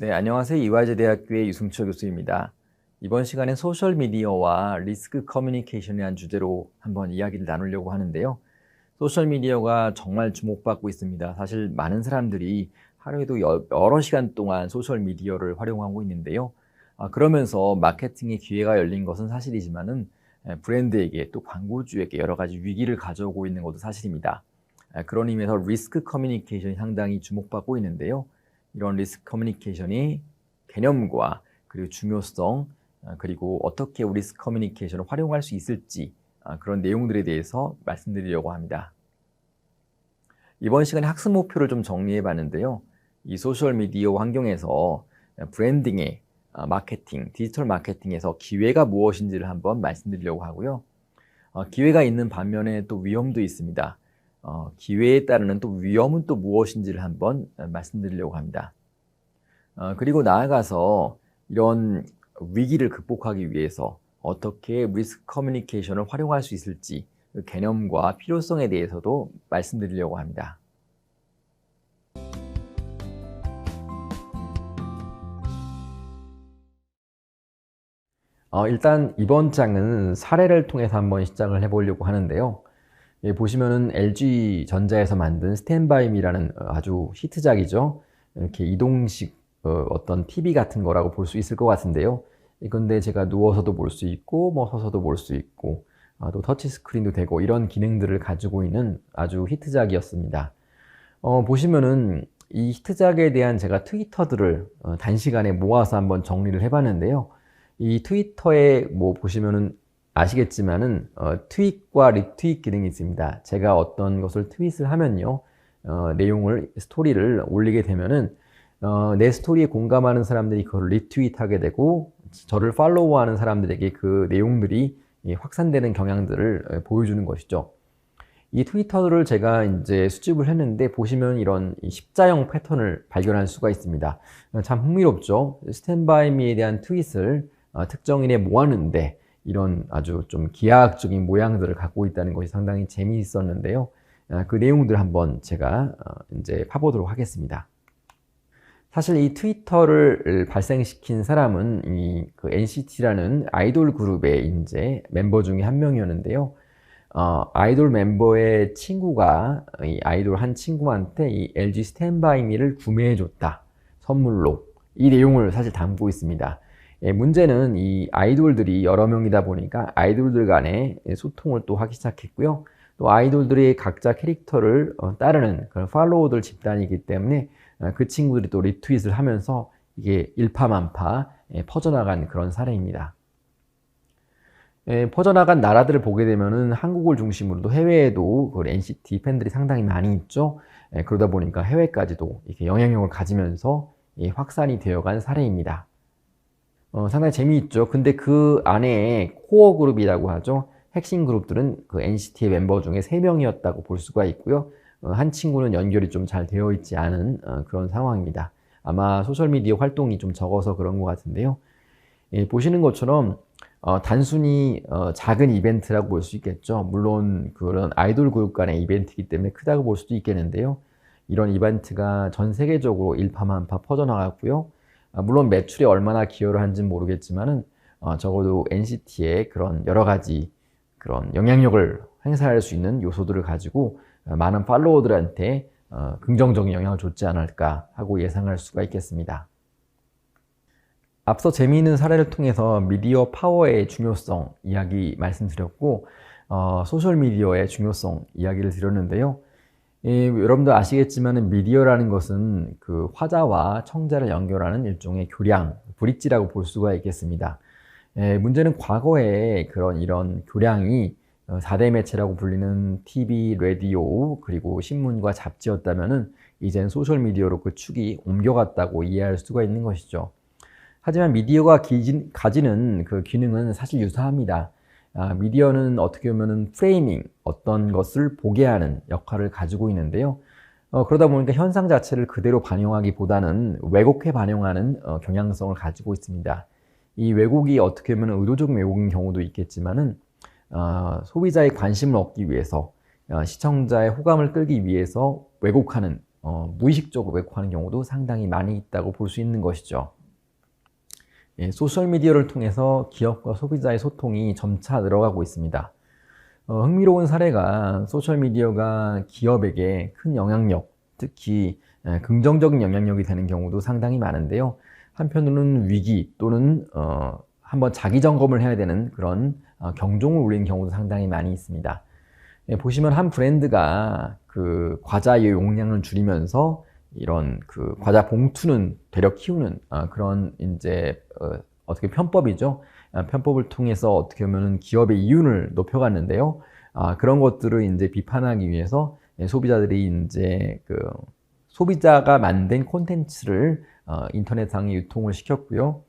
네, 안녕하세요. 이화여대학교의 유승철 교수입니다. 이번 시간엔 소셜미디어와 리스크 커뮤니케이션이라는 주제로 한번 이야기를 나누려고 하는데요. 소셜미디어가 정말 주목받고 있습니다. 사실 많은 사람들이 하루에도 여러 시간 동안 소셜미디어를 활용하고 있는데요. 그러면서 마케팅의 기회가 열린 것은 사실이지만은 브랜드에게 또 광고주에게 여러 가지 위기를 가져오고 있는 것도 사실입니다. 그런 의미에서 리스크 커뮤니케이션이 상당히 주목받고 있는데요. 이런 리스크 커뮤니케이션이 개념과 그리고 중요성, 그리고 어떻게 우리 리스크 커뮤니케이션을 활용할 수 있을지 그런 내용들에 대해서 말씀드리려고 합니다. 이번 시간에 학습 목표를 좀 정리해 봤는데요. 이 소셜미디어 환경에서 브랜딩의 마케팅, 디지털 마케팅에서 기회가 무엇인지를 한번 말씀드리려고 하고요. 기회가 있는 반면에 또 위험도 있습니다. 기회에 따르는 또 위험은 또 무엇인지를 한번 말씀드리려고 합니다. 그리고 나아가서 이런 위기를 극복하기 위해서 어떻게 리스크 커뮤니케이션을 활용할 수 있을지 그 개념과 필요성에 대해서도 말씀드리려고 합니다. 일단 이번 장은 사례를 통해서 한번 시작을 해보려고 하는데요. 보시면은 LG전자에서 만든 스탠바이미라는 아주 히트작이죠. 이렇게 이동식 어떤 TV 같은 거라고 볼 수 있을 것 같은데요. 근데 제가 누워서도 볼 수 있고 뭐 서서도 볼 수 있고 또 터치 스크린도 되고 이런 기능들을 가지고 있는 아주 히트작이었습니다. 보시면은 이 히트작에 대한 제가 트위터들을 단시간에 모아서 한번 정리를 해봤는데요. 이 트위터에 뭐 보시면은 아시겠지만은 트윗과 리트윗 기능이 있습니다. 제가 어떤 것을 트윗을 하면요, 내용을 스토리를 올리게 되면은 내 스토리에 공감하는 사람들이 그걸 리트윗하게 되고 저를 팔로우하는 사람들에게 그 내용들이 확산되는 경향들을 보여주는 것이죠. 이 트위터를 제가 이제 수집을 했는데 보시면 이런 십자형 패턴을 발견할 수가 있습니다. 참 흥미롭죠. 스탠바이미에 대한 트윗을 특정인에 모았는데 이런 아주 좀 기하학적인 모양들을 갖고 있다는 것이 상당히 재미있었는데요. 그 내용들 한번 제가 이제 파보도록 하겠습니다. 사실 이 트위터를 발생시킨 사람은 그 NCT라는 아이돌 그룹의 이제 멤버 중에 한 명이었는데요. 아이돌 멤버의 친구가 이 아이돌 한 친구한테 이 LG 스탠바이미를 구매해줬다. 선물로. 이 내용을 사실 담고 있습니다. 문제는 이 아이돌들이 여러 명이다 보니까 아이돌들 간의 소통을 또 하기 시작했고요. 또 아이돌들이 각자 캐릭터를 따르는 그런 팔로워들 집단이기 때문에 그 친구들이 또 리트윗을 하면서 이게 일파만파 퍼져나간 그런 사례입니다. 퍼져나간 나라들을 보게 되면은 한국을 중심으로도 해외에도 그 NCT 팬들이 상당히 많이 있죠. 그러다 보니까 해외까지도 이렇게 영향력을 가지면서 확산이 되어간 사례입니다. 상당히 재미있죠. 근데 그 안에 코어 그룹이라고 하죠. 핵심 그룹들은 그 NCT의 멤버 중에 3명이었다고 볼 수가 있고요. 한 친구는 연결이 좀 잘 되어 있지 않은 그런 상황입니다. 아마 소셜미디어 활동이 좀 적어서 그런 것 같은데요. 보시는 것처럼 단순히 작은 이벤트라고 볼 수 있겠죠. 물론 그런 아이돌 그룹 간의 이벤트이기 때문에 크다고 볼 수도 있겠는데요. 이런 이벤트가 전 세계적으로 일파만파 퍼져나갔고요. 물론 매출에 얼마나 기여를 한지는 모르겠지만은 적어도 NCT의 그런 여러 가지 그런 영향력을 행사할 수 있는 요소들을 가지고 많은 팔로워들한테 긍정적인 영향을 줬지 않을까 하고 예상할 수가 있겠습니다. 앞서 재미있는 사례를 통해서 미디어 파워의 중요성 이야기 말씀드렸고 소셜미디어의 중요성 이야기를 드렸는데요. 여러분도 아시겠지만 미디어라는 것은 그 화자와 청자를 연결하는 일종의 교량, 브릿지라고 볼 수가 있겠습니다. 문제는 과거에 이런 교량이 4대 매체라고 불리는 TV, 라디오, 그리고 신문과 잡지였다면은 이젠 소셜미디어로 그 축이 옮겨갔다고 이해할 수가 있는 것이죠. 하지만 미디어가 가지는 그 기능은 사실 유사합니다. 미디어는 어떻게 보면 프레이밍, 어떤 것을 보게 하는 역할을 가지고 있는데요. 그러다 보니까 현상 자체를 그대로 반영하기보다는 왜곡해 반영하는 경향성을 가지고 있습니다. 이 왜곡이 어떻게 보면 의도적 왜곡인 경우도 있겠지만은 소비자의 관심을 얻기 위해서 시청자의 호감을 끌기 위해서 왜곡하는 무의식적으로 왜곡하는 경우도 상당히 많이 있다고 볼 수 있는 것이죠. 예, 소셜미디어를 통해서 기업과 소비자의 소통이 점차 늘어가고 있습니다. 흥미로운 사례가 소셜미디어가 기업에게 큰 영향력, 특히 긍정적인 영향력이 되는 경우도 상당히 많은데요. 한편으로는 위기 또는 한번 자기 점검을 해야 되는 그런 경종을 울리는 경우도 상당히 많이 있습니다. 예, 보시면 한 브랜드가 그 과자의 용량을 줄이면서 이런 그 과자 봉투는 되려 키우는 그런 이제 어떻게 편법이죠. 편법을 통해서 어떻게 보면 기업의 이윤을 높여갔는데요. 그런 것들을 이제 비판하기 위해서 소비자들이 이제 그 소비자가 만든 콘텐츠를 인터넷상에 유통을 시켰고요.